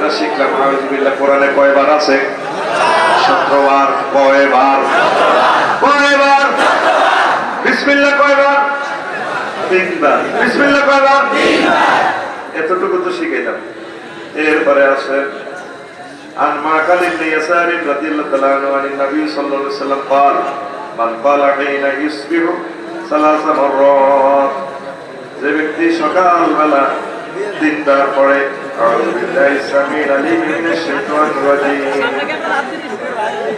যেটা শিখলাম আউযুবিল্লাহ কোরআনে কয়বার আছে? 17 বার। কয়বার? কয়বার? বিসমিল্লাহ কয়বার? 3 বার। বিসমিল্লাহ কয়বার? 3 বার। এতটুকু তো শিখাইলাম। এরপরে আছে عن معقل بن يسار رضي الله تعالى عنه عن النبي صلى الله عليه وسلم قال من قال حين يصبح 3 مرات যে ব্যক্তি সকালবেলা 3 বার পড়ে আউযু বিল্লাহি সামিল আলিম মিনাশ শাইতানির রাজিম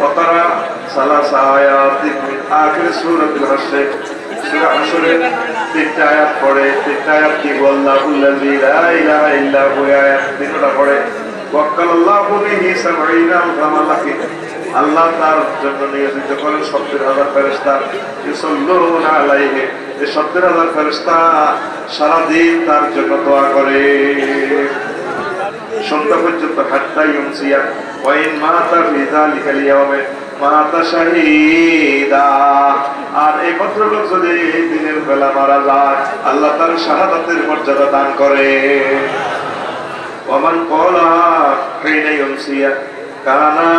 وقرأ 3 آيات من آخر سورة الحشر সূরা হাশরের 3টা আয়াত পড়ে 3টা আয়াত কি আল্লাহুল্লাযী লা ইলাহা ইল্লা হু আয়াত 3টা পড়ে ওয়াক্কালাল্লাহু বিহি 70 আলফা মালাকি আল্লাহ তার জন্য নিয়োজিত করেন 70,000 ফেরেশতা ইউসাল্লুনা আলাইহি এই 70,000 ফেরেশতা সারা দিন তার জন্য দোয়া করে সন্ধ্যা পর্যন্ত হাত্তা ইউমসিয়া ওয়া ইন মাতা ফি যালিকাল ইয়াওমে মাতা শাহীদা আর এই ভদ্রলোক যদি এই দিনের বেলা মারা যায় আল্লাহ তার শাহাদাতের মর্যাদা দান করে ওমান ক্বালা হিনা ইউমসিয়া কানা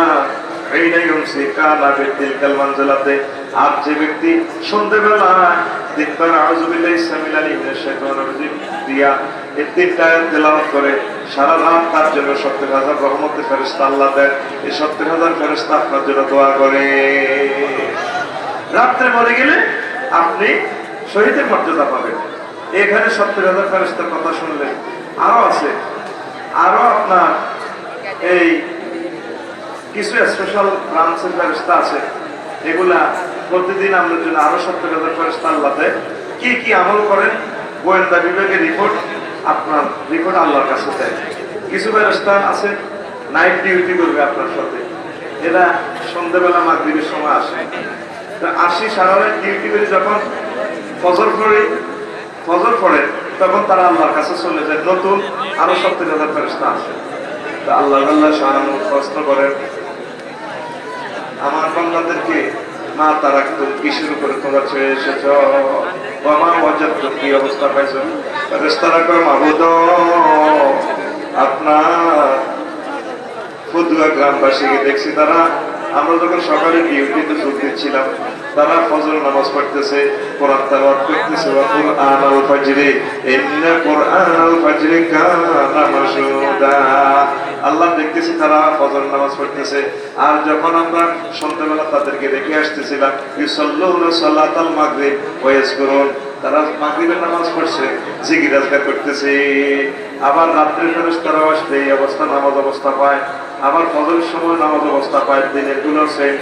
হিনা ইউমসি কানা বিতিলকাল মানজিলাতে আর যে ব্যক্তি সন্ধ্যাবেলা দিকবার আউযু বিল্লাহি সামিল আলিম মিনাশ শাইতানির রাজিম দিয়া এই 3টা আয়াত তেলাওয়াত করে সারা রাত তার জন্য 70,000 রহমতের ফেরেশতা আল্লাহ দেন এই 70,000 ফেরেশতা আপনার জন্য দোয়া করে রাতে মরে গেলে আপনি শহীদের মর্যাদা পাবেন এখানে 70,000 ফেরেশতার কথা শুনলেন আরো আছে আরো আপনার এই কিছু স্পেশাল ব্রাঞ্চের ফেরেশতা আছে এগুলা প্রতিদিন আমাদের জন্য আরো 70,000 ফেরেশতা আল্লাহ দেয় কি কি আমল করেন গোয়েন্দা বিভাগের রিপোর্ট আপনার রিপোর্ট আল্লাহর কাছে দেয় কিছু ফেরেশতা আছে নাইট ডিউটি করবে আপনার সাথে এরা সন্ধ্যাবেলা মাগরিবের সময় আসে আসি সারা রাত ডিউটি করে যখন ফজর পড়ে তখন তারা আল্লাহর কাছে চলে যায় নতুন আরো 70,000 ফেরেশতা আসে আল্লাহ শাহানু প্রশ্ন করেন আমার বান্দাদেরকে মা তারা কিসের উপরে তোমরা ছেড়ে এসেছ আমার ওয়াজাত কি অবস্থা পাইছো ফেরেশতারা কয় মাবুদ আপনার ফুদুয়া গ্রামবাসীকে দেখছি তারা আমরা যখন সকালে ডিউটিতে যোগ দিচ্ছিলাম তারা ফজর নামাজ পড়তেছে কোরআন তেলাওয়াত করতেছে ওয়া কুরআনুল ফাজরি ইন্না কুরআনুল ফাজরি কানা মাশহুদা আল্লাহ দেখতেছি তারা ফজর নামাজ পড়তেছে আর যখন আমরা সন্ধ্যাবেলা তাদেরকে দেখে আসতেছিলাম ইউসাল্লুনা সালাতাল মাগরিব ওয়া ইয়াজকুরুন তারা মাগরিবের নামাজ পড়ছে জিকির আজকার করতেছে আবার রাত্রে ফেরেশতারা আসলে এই অবস্থা নামাজ অবস্থা পায় আবার ফজরের সময় নামাজ অবস্থা পায় দিনের গুলো সেম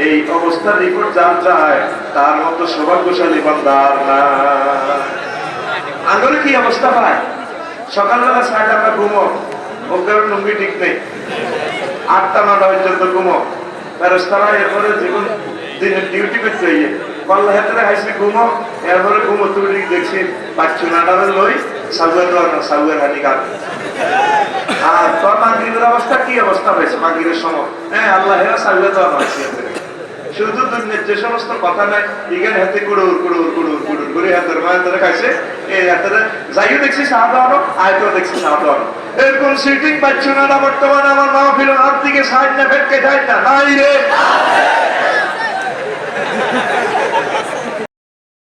এই অবস্থার রিপোর্ট যার যায় তার মতো সৌভাগ্যশালী বান্দা আর না আঙ্গুলে কি অবস্থা পায় সকালবেলা 6টা আমরা ঘুমো ওদের লুঙ্গি ঠিক নেই 8টা 9টা পর্যন্ত ঘুমো ফেরেশতারা এরপরে জীবন দিনের ডিউটি করতে হইয়ে পাল্লা হাতে হাসি ঘুমো এরপরে ঘুমো তুই দেখছি পাচ্ছু নাটারে লই সাগুয়ের হানি কাট আর তোর মাগরিবের অবস্থা কি অবস্থা হয়েছে মাগরিবের সময় হ্যাঁ আল্লাহ হেরা সাগুয়ে দেওয়া হয়েছে শুধু দুনিয়ার যে সমস্ত কথা নাই ইগান হাতে কুড়ুর করে হাতের মায়ের ধরে খাইছে এই হাতের যাইও দেখছি সাহায্য আনো আয়তেও দেখছি সাহায্য আনো এরকম সিটিং পাচ্ছ না বর্তমানে আমার মাহফিল আর দিকে সাইড না ফেটকে যায় না নাই রে